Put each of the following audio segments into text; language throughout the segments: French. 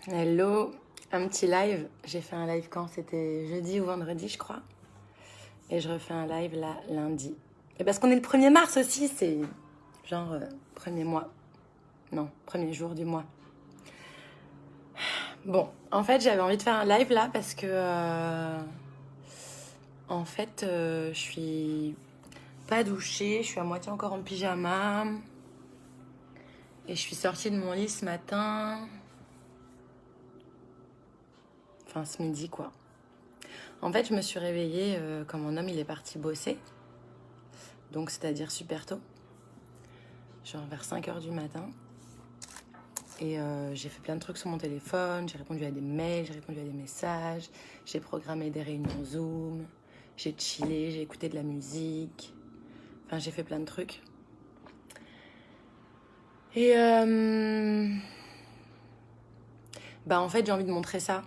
Hello, un petit live. J'ai fait un live quand? C'était jeudi ou vendredi, je crois. Et je refais un live là, lundi. Et parce qu'on est le 1er mars aussi, c'est genre premier mois. Non, premier jour du mois. Bon, en fait, j'avais envie de faire un live là parce que en fait, je suis pas douchée, je suis à moitié encore en pyjama. Et je suis sortie de mon lit ce matin. Enfin, ce midi, quoi. En fait, je me suis réveillée quand mon homme il est parti bosser. Donc, c'est-à-dire super tôt. Genre vers 5 h du matin. Et j'ai fait plein de trucs sur mon téléphone. J'ai répondu à des mails, j'ai répondu à des messages. J'ai programmé des réunions Zoom. J'ai chillé, j'ai écouté de la musique. Enfin, j'ai fait plein de trucs. Et bah en fait, j'ai envie de montrer ça.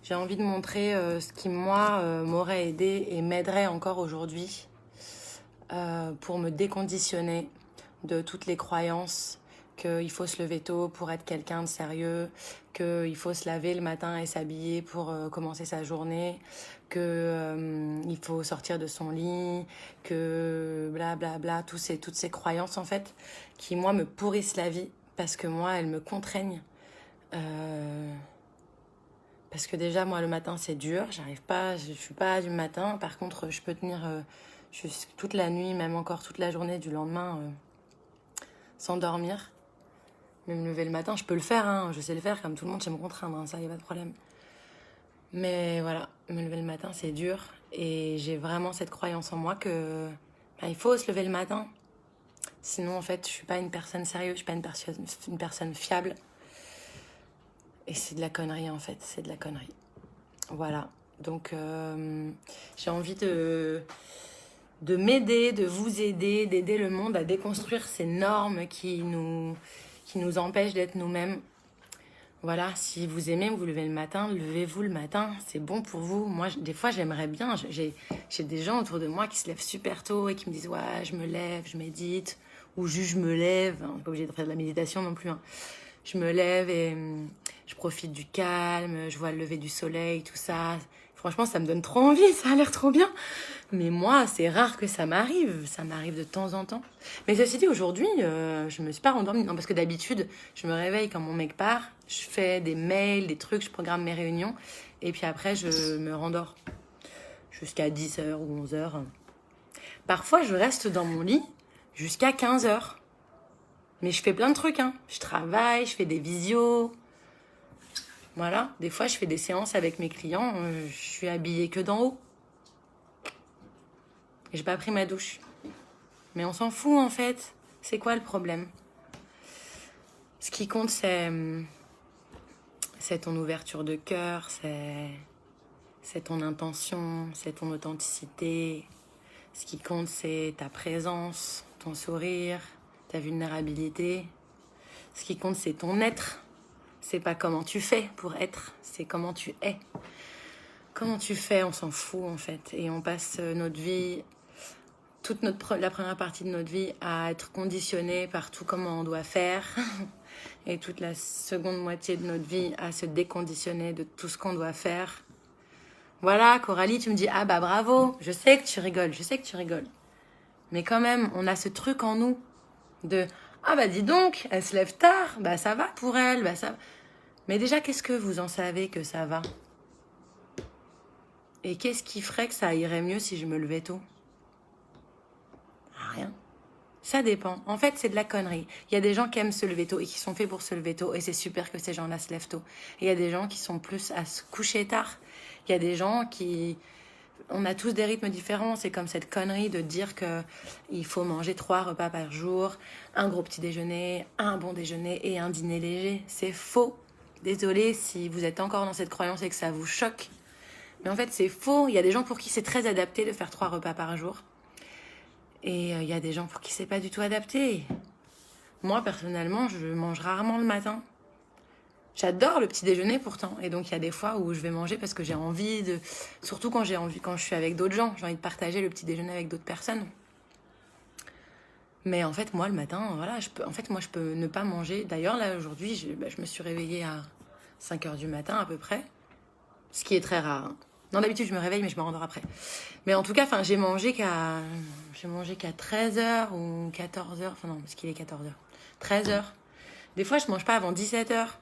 J'ai envie de montrer ce qui, moi, m'aurait aidé et m'aiderait encore aujourd'hui pour me déconditionner de toutes les croyances qu'il faut se lever tôt pour être quelqu'un de sérieux, qu'il faut se laver le matin et s'habiller pour commencer sa journée, qu'il faut sortir de son lit, que blablabla, toutes ces croyances en fait, qui moi me pourrissent la vie, parce que moi elles me contraignent. Parce que déjà moi le matin c'est dur, j'arrive pas, je suis pas du matin, par contre je peux tenir toute la nuit, même encore toute la journée du lendemain sans dormir. Mais me lever le matin, je peux le faire, hein, je sais le faire, comme tout le monde, je sais me contraindre, hein, ça, y a pas de problème. Mais voilà, me lever le matin, c'est dur. Et j'ai vraiment cette croyance en moi que il faut se lever le matin. Sinon, en fait, je suis pas une personne sérieuse, je suis pas une personne fiable. Et c'est de la connerie, en fait, c'est de la connerie. Voilà. Donc, j'ai envie de m'aider, de vous aider, d'aider le monde à déconstruire ces normes qui nous empêchent d'être nous-mêmes. Voilà, si vous aimez vous lever le matin, levez-vous le matin, c'est bon pour vous. Moi, des fois, j'aimerais bien. J'ai des gens autour de moi qui se lèvent super tôt et qui me disent ouais, je me lève, je médite, ou juste je me lève. On n'est pas obligé de faire de la méditation non plus. Hein. Je me lève et je profite du calme, je vois le lever du soleil, tout ça. Franchement, ça me donne trop envie, ça a l'air trop bien. Mais moi, c'est rare que ça m'arrive. Ça m'arrive de temps en temps. Mais ceci dit, aujourd'hui, je me suis pas rendormie. Non, parce que d'habitude, je me réveille quand mon mec part. Je fais des mails, des trucs, je programme mes réunions. Et puis après, je me rendors. Jusqu'à 10 h ou 11 h. Parfois, je reste dans mon lit jusqu'à 15 h. Mais je fais plein de trucs, hein. Je travaille, je fais des visios. Voilà. Des fois, je fais des séances avec mes clients. Je suis habillée que d'en haut. Et j'ai pas pris ma douche. Mais on s'en fout, en fait. C'est quoi le problème? Ce qui compte, c'est ton ouverture de cœur, c'est ton intention, c'est ton authenticité. Ce qui compte, c'est ta présence, ton sourire, ta vulnérabilité. Ce qui compte, c'est ton être. C'est pas comment tu fais pour être, c'est comment tu es. Comment tu fais, on s'en fout en fait. Et on passe notre vie, la première partie de notre vie à être conditionné par tout comment on doit faire. Et toute la seconde moitié de notre vie à se déconditionner de tout ce qu'on doit faire. Voilà, Coralie, tu me dis, ah bah bravo, je sais que tu rigoles, je sais que tu rigoles. Mais quand même, on a ce truc en nous de, ah bah dis donc, elle se lève tard, bah ça va pour elle, bah ça... Mais déjà, qu'est-ce que vous en savez que ça va? Et qu'est-ce qui ferait que ça irait mieux si je me levais tôt? Rien. Ça dépend. En fait, c'est de la connerie. Il y a des gens qui aiment se lever tôt et qui sont faits pour se lever tôt. Et c'est super que ces gens-là se lèvent tôt. Et il y a des gens qui sont plus à se coucher tard. Il y a des gens qui... On a tous des rythmes différents. C'est comme cette connerie de dire que il faut manger 3 repas par jour, un gros petit déjeuner, un bon déjeuner et un dîner léger. C'est faux. Désolée si vous êtes encore dans cette croyance et que ça vous choque. Mais en fait, c'est faux. Il y a des gens pour qui c'est très adapté de faire 3 repas par jour. Et il y a des gens pour qui c'est pas du tout adapté. Moi, personnellement, je mange rarement le matin. J'adore le petit déjeuner pourtant. Et donc, il y a des fois où je vais manger parce que j'ai envie de... Surtout quand quand je suis avec d'autres gens. J'ai envie de partager le petit déjeuner avec d'autres personnes. Mais en fait, moi, le matin, voilà, moi, je peux ne pas manger. D'ailleurs, là, aujourd'hui, je me suis réveillée à 5 heures du matin à peu près, ce qui est très rare. Hein. Non, d'habitude, je me réveille, mais je me rendors après. Mais en tout cas, j'ai mangé qu'à 13 heures ou 14 heures. Enfin non, parce qu'il est 14 heures. 13 heures. Des fois, je mange pas avant 17 heures.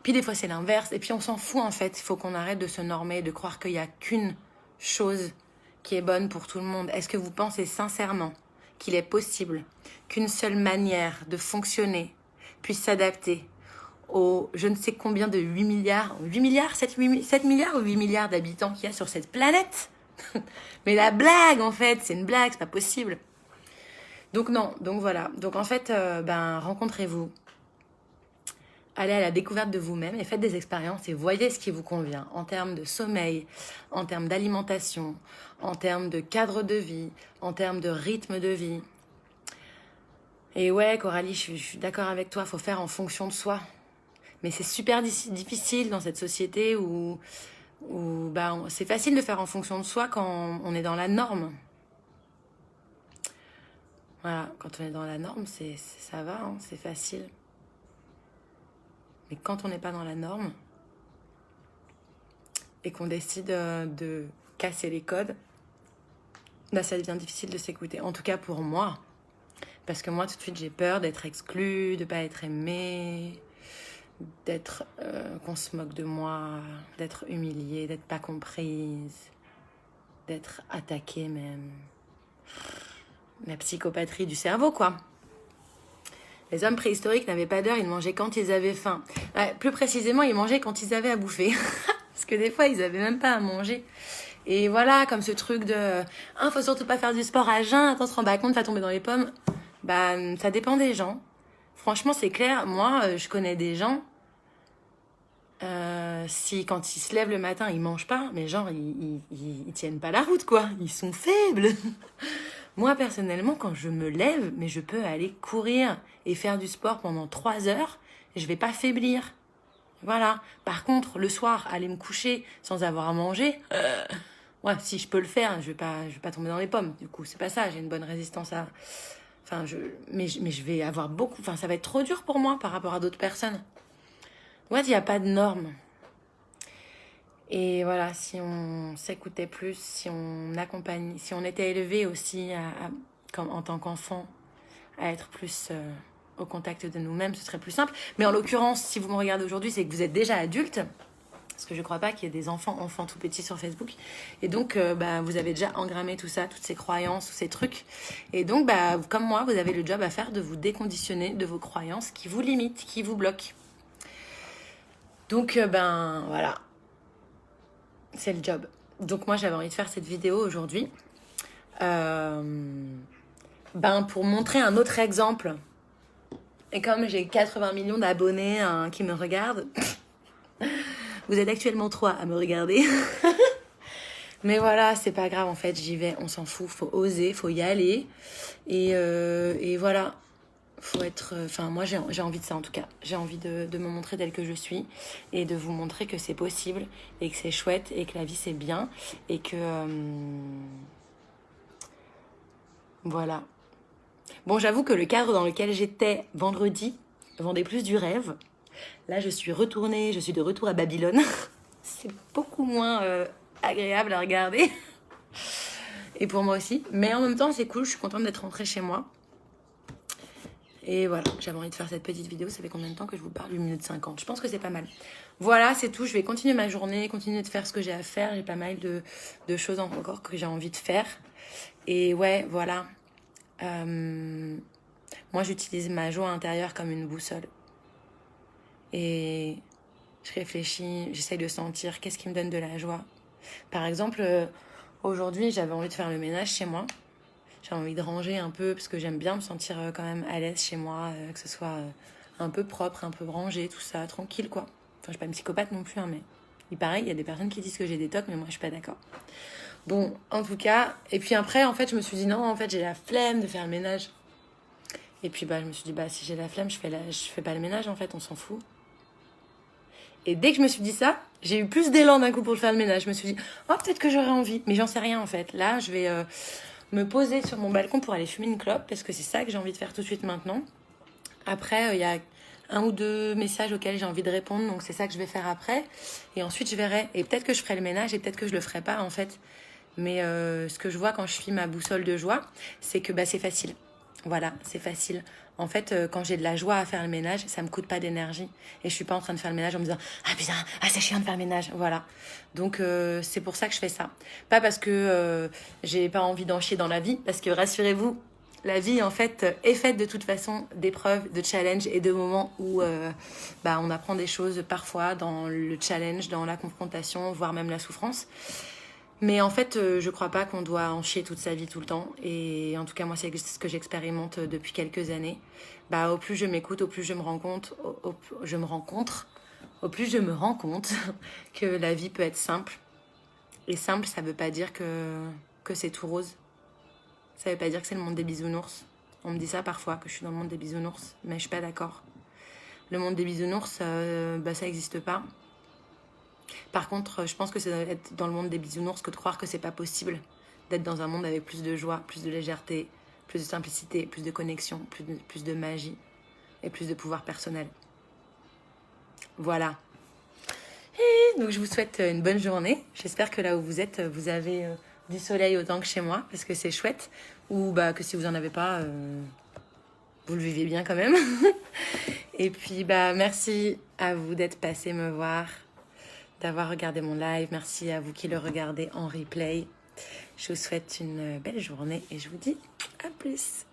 Puis des fois, c'est l'inverse. Et puis, on s'en fout, en fait. Il faut qu'on arrête de se normer, de croire qu'il n'y a qu'une chose qui est bonne pour tout le monde. Est-ce que vous pensez sincèrement qu'il est possible qu'une seule manière de fonctionner puisse s'adapter aux je ne sais combien de 8 milliards, 7 milliards ou 8 milliards d'habitants qu'il y a sur cette planète? Mais la blague, en fait, c'est une blague, c'est pas possible. Donc non, donc voilà. Donc en fait, rencontrez-vous. Allez à la découverte de vous-même et faites des expériences et voyez ce qui vous convient en termes de sommeil, en termes d'alimentation, en termes de cadre de vie, en termes de rythme de vie. Et ouais, Coralie, je suis d'accord avec toi, il faut faire en fonction de soi. Mais c'est super difficile dans cette société où c'est facile de faire en fonction de soi quand on est dans la norme. Voilà, quand on est dans la norme, ça va, hein, c'est facile. Mais quand on n'est pas dans la norme et qu'on décide de casser les codes, ça devient difficile de s'écouter. En tout cas pour moi. Parce que moi, tout de suite, j'ai peur d'être exclue, de ne pas être aimée, d'être qu'on se moque de moi, d'être humiliée, d'être pas comprise, d'être attaquée même. La psychopatrie du cerveau, quoi. Les hommes préhistoriques n'avaient pas d'heure, ils mangeaient quand ils avaient faim. Plus précisément, ils mangeaient quand ils avaient à bouffer. Parce que des fois, ils n'avaient même pas à manger. Et voilà, comme ce truc de « faut surtout pas faire du sport à jeun, attends, on se rend pas compte, va tomber dans les pommes ». Ça dépend des gens. Franchement, c'est clair. Moi, je connais des gens, si quand ils se lèvent le matin, ils mangent pas, mais genre, ils tiennent pas la route, quoi. Ils sont faibles. Moi, personnellement, quand je me lève, mais je peux aller courir et faire du sport pendant 3 heures, je vais pas faiblir. Voilà. Par contre, le soir, aller me coucher sans avoir à manger, ouais, si je peux le faire, je vais pas tomber dans les pommes. Du coup, c'est pas ça. J'ai une bonne résistance à... mais je vais avoir beaucoup... ça va être trop dur pour moi par rapport à d'autres personnes. Ouais, il n'y a pas de normes. Et voilà, si on s'écoutait plus, si on accompagne, si on était élevé aussi comme en tant qu'enfant, à être plus au contact de nous-mêmes, ce serait plus simple. Mais en l'occurrence, si vous me regardez aujourd'hui, c'est que vous êtes déjà adulte. Parce que je ne crois pas qu'il y ait des enfants tout petits sur Facebook. Et donc, vous avez déjà engrammé tout ça, toutes ces croyances, tous ces trucs. Et donc, comme moi, vous avez le job à faire de vous déconditionner de vos croyances qui vous limitent, qui vous bloquent. Donc, voilà. C'est le job. Donc, moi, j'avais envie de faire cette vidéo aujourd'hui. Pour montrer un autre exemple. Et comme j'ai 80 millions d'abonnés qui me regardent... Vous êtes actuellement 3 à me regarder. Mais voilà, c'est pas grave en fait, j'y vais, on s'en fout. Faut oser, faut y aller. Et voilà, faut être... moi j'ai envie de ça en tout cas. J'ai envie de me montrer telle que je suis. Et de vous montrer que c'est possible. Et que c'est chouette. Et que la vie c'est bien. Et que... voilà. Bon, j'avoue que le cadre dans lequel j'étais vendredi vendait plus du rêve. Là, je suis de retour à Babylone. C'est beaucoup moins agréable à regarder. Et pour moi aussi. Mais en même temps, c'est cool. Je suis contente d'être rentrée chez moi. Et voilà, j'avais envie de faire cette petite vidéo. Ça fait combien de temps que je vous parle? 1 minute 50. Je pense que c'est pas mal. Voilà, c'est tout. Je vais continuer ma journée, continuer de faire ce que j'ai à faire. J'ai pas mal de choses encore que j'ai envie de faire. Et ouais, voilà. Moi, j'utilise ma joie intérieure comme une boussole. Et je réfléchis, j'essaye de sentir qu'est-ce qui me donne de la joie. Par exemple, aujourd'hui, j'avais envie de faire le ménage chez moi. J'ai envie de ranger un peu parce que j'aime bien me sentir quand même à l'aise chez moi, que ce soit un peu propre, un peu rangé, tout ça, tranquille quoi. Enfin, je suis pas une psychopathe non plus, hein, mais il paraît, il y a des personnes qui disent que j'ai des tocs, mais moi je suis pas d'accord. Bon, en tout cas, et puis après, en fait, je me suis dit non, en fait, j'ai la flemme de faire le ménage. Et puis je me suis dit, si j'ai la flemme, je fais pas le ménage en fait, on s'en fout. Et dès que je me suis dit ça, j'ai eu plus d'élan d'un coup pour faire le ménage. Je me suis dit, peut-être que j'aurais envie. Mais j'en sais rien en fait. Là, je vais me poser sur mon balcon pour aller fumer une clope parce que c'est ça que j'ai envie de faire tout de suite maintenant. Après, il y a un ou deux messages auxquels j'ai envie de répondre, donc c'est ça que je vais faire après. Et ensuite, je verrai. Et peut-être que je ferai le ménage et peut-être que je le ferai pas, en fait. Mais ce que je vois quand je suis ma boussole de joie, c'est que c'est facile. Voilà, c'est facile. En fait, quand j'ai de la joie à faire le ménage, ça me coûte pas d'énergie. Et je suis pas en train de faire le ménage en me disant « Ah putain, c'est chiant de faire le ménage ». Voilà. Donc, c'est pour ça que je fais ça. Pas parce que j'ai pas envie d'en chier dans la vie, parce que rassurez-vous, la vie, en fait, est faite de toute façon d'épreuves, de challenges et de moments où on apprend des choses parfois dans le challenge, dans la confrontation, voire même la souffrance. Mais en fait, je crois pas qu'on doit en chier toute sa vie tout le temps. Et en tout cas, moi, c'est ce que j'expérimente depuis quelques années. Au plus je m'écoute, au plus je me rends compte, au plus je me rends compte que la vie peut être simple. Et simple, ça veut pas dire que c'est tout rose. Ça veut pas dire que c'est le monde des bisounours. On me dit ça parfois, que je suis dans le monde des bisounours. Mais je suis pas d'accord. Le monde des bisounours, ça existe pas. Par contre, je pense que c'est être dans le monde des bisounours que de croire que c'est pas possible d'être dans un monde avec plus de joie, plus de légèreté, plus de simplicité, plus de connexion, plus de magie et plus de pouvoir personnel. Voilà. Et donc je vous souhaite une bonne journée. J'espère que là où vous êtes, vous avez du soleil autant que chez moi, parce que c'est chouette. Ou que si vous en avez pas, vous le vivez bien quand même. Et puis merci à vous d'être passé me voir, d'avoir regardé mon live. Merci à vous qui le regardez en replay. Je vous souhaite une belle journée et je vous dis à plus.